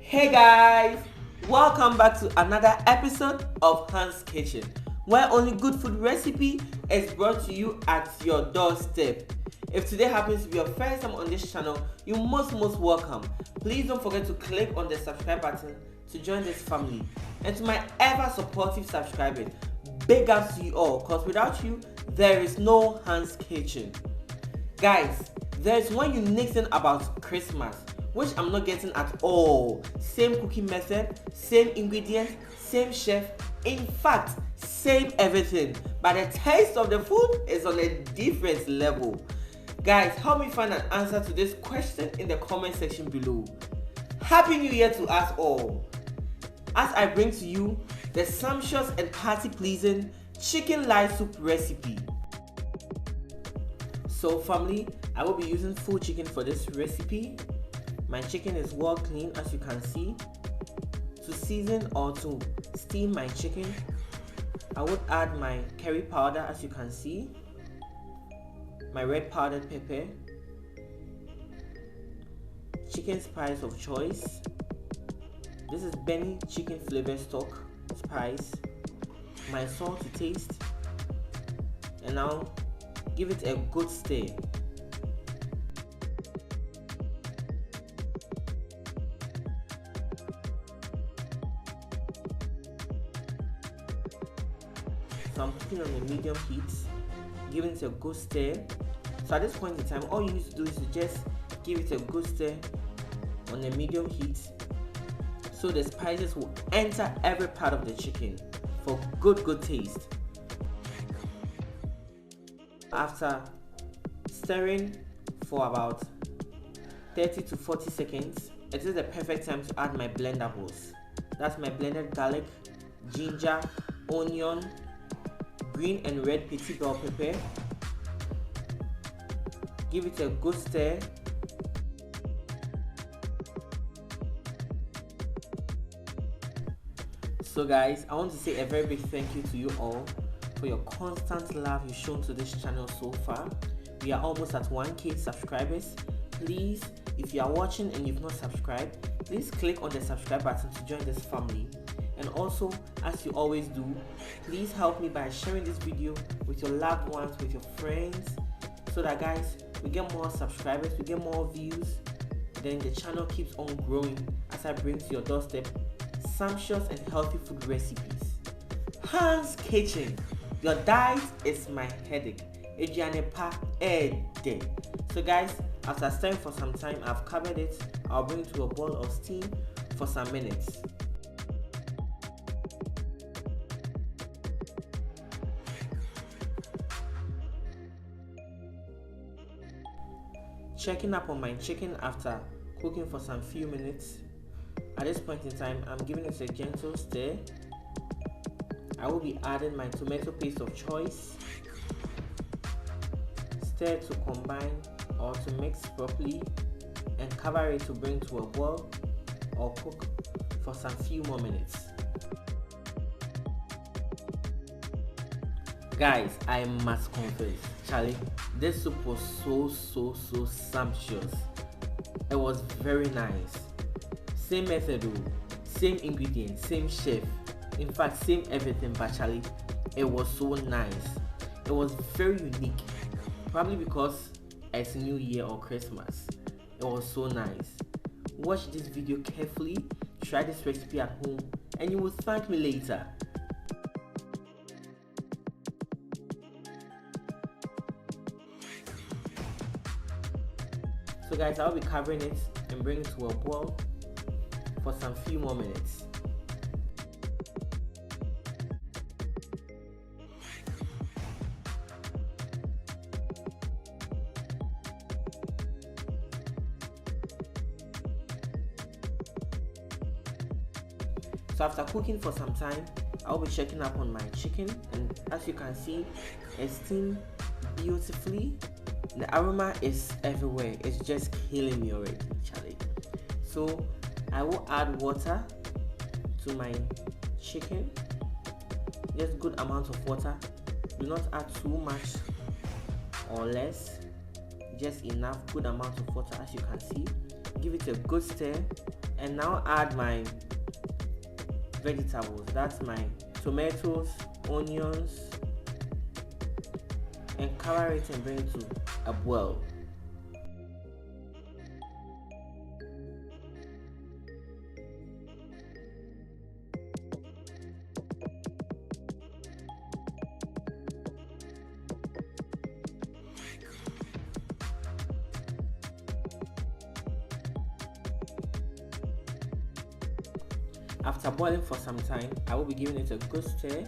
Hey guys, welcome back to another episode of Hans Kitchen, where only good food recipe is brought to you at your doorstep. If today happens to be your first time on this channel, you're most welcome. Please don't forget to click on the subscribe button to join this family. And to my ever supportive subscribers, big ups to you all, because without you, there is no Hans Kitchen. Guys, there is one unique thing about Christmas, which I'm not getting at all. Same cooking method, same ingredients, same chef, in fact, same everything. But the taste of the food is on a different level. Guys, help me find an answer to this question in the comment section below. Happy New Year to us all. As I bring to you the sumptuous and party-pleasing chicken light soup recipe. So family, I will be using full chicken for this recipe. My chicken is well clean, as you can see. To season or to steam my chicken, I would add my curry powder, as you can see, my red powdered pepper, chicken spice of choice. This is Benny chicken flavor stock spice, my salt to taste, and now give it a good stir. So I'm cooking on a medium heat, giving it a good stir. So at this point in time, all you need to do is to just give it a good stir on a medium heat, so the spices will enter every part of the chicken for good taste. After stirring for about 30 to 40 seconds, it is the perfect time to add my blendables. That's my blended garlic, ginger, onion, green and red petit bell pepper. Give it a good stir. So guys, I want to say a very big thank you to you all for your constant love you've shown to this channel so far. We are almost at 1K subscribers. Please, if you are watching and you've not subscribed, please click on the subscribe button to join this family. And also, as you always do, please help me by sharing this video with your loved ones, with your friends, so that guys, we get more subscribers, we get more views, then the channel keeps on growing as I bring to your doorstep sumptuous and healthy food recipes. Hans Kitchen, your diet is my headache. So guys, after stirring for some time, I've covered it. I'll bring it to a boil of steam for some minutes. Checking up on my chicken after cooking for some few minutes. At this point in time, I'm giving it a gentle stir. I will be adding my tomato paste of choice. Stir to combine or to mix properly, and cover it to bring to a boil or cook for some few more minutes. Guys, I must confess, Charlie, this soup was so sumptuous. It was very nice. Same method, same ingredients, same chef, in fact same everything, but Charlie, it was so nice. It was very unique, probably because it's New Year or Christmas. It was so nice. Watch this video carefully, try this recipe at home, and you will thank me later. So guys, I'll be covering it and bring it to a boil for some few more minutes. So after cooking for some time, I'll be checking up on my chicken, and as you can see, it's steamed beautifully. The aroma is everywhere. It's just killing me already, Charlie. So I will add water to my chicken. Just good amount of water. Do not add too much or less. Just enough, good amount of water, as you can see. Give it a good stir and now add my vegetables. That's my tomatoes, onions, and cover it and bring it to a boil. After boiling for some time, I will be giving it a good stir.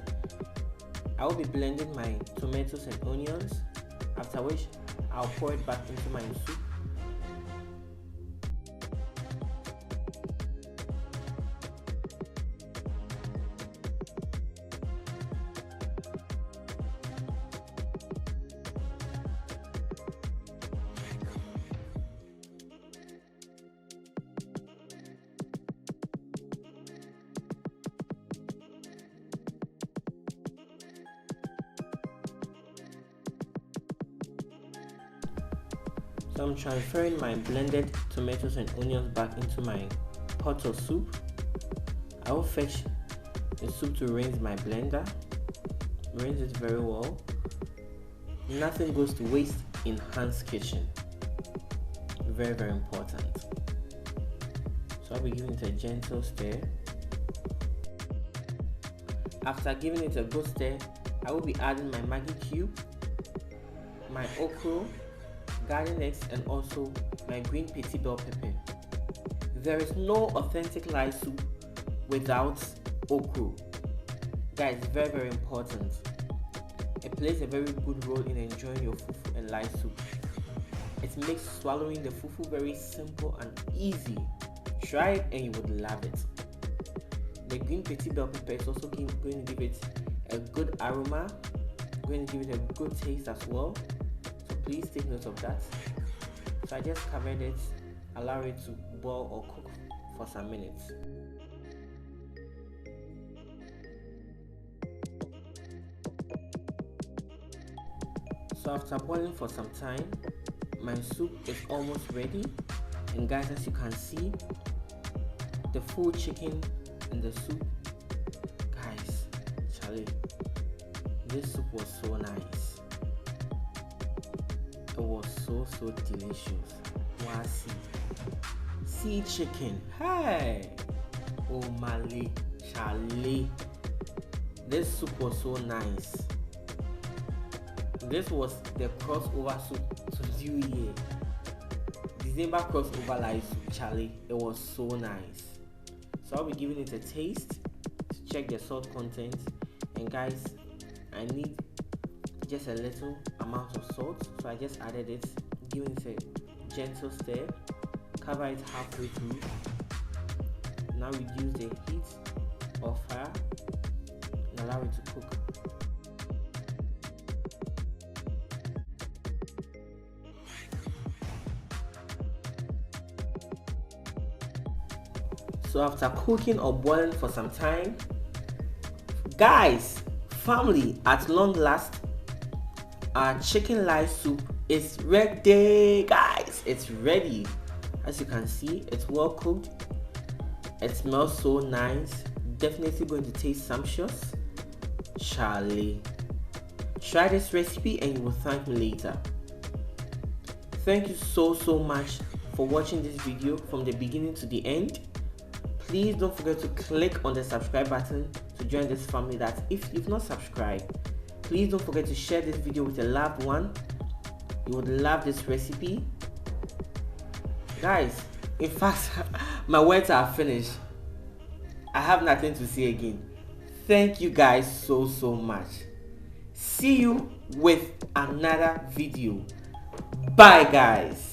I will be blending my tomatoes and onions, after which I'll pour it back into my soup. So I'm transferring my blended tomatoes and onions back into my pot of soup. I will fetch the soup to rinse my blender. Rinse it very well. Nothing goes to waste in Hans Kitchen. Very, very important. So I'll be giving it a gentle stir. After giving it a good stir, I will be adding my Maggi cube, my okra, garden eggs, and also my green petit bell pepper. There is no authentic light soup without okra. Guys, very, very important. It plays a very good role in enjoying your fufu and light soup. It makes swallowing the fufu very simple and easy. Try it and you would love it. The green petit bell pepper is also going to give it a good aroma, going to give it a good taste as well. So please take note of that. So I just covered it, allow it to boil or cook for some minutes. So after boiling for some time, my soup is almost ready, and guys, as you can see, the full chicken in the soup, guys, Charlie, this soup was so nice. It was so delicious. Wow, see chicken, hey, oh Mali, Charlie, this soup was so nice. This was the crossover soup to New Year. December crossover live soup, Charlie. It was so nice. So I'll be giving it a taste to check the salt content. And guys, I need just a little amount of salt. So I just added it, giving it a gentle stir. Cover it halfway through. Now reduce the heat of fire and allow it to cook. So after cooking or boiling for some time, guys, family, at long last, our chicken light soup is ready. Guys, it's ready. As you can see, it's well cooked. It smells so nice. Definitely going to taste sumptuous. Charlie, try this recipe and you will thank me later. Thank you so much for watching this video from the beginning to the end. Please don't forget to click on the subscribe button to join this family. That if you've not subscribed, please don't forget to share this video with a loved one. You would love this recipe. Guys, in fact, my words are finished. I have nothing to say again. Thank you guys so much. See you with another video. Bye guys.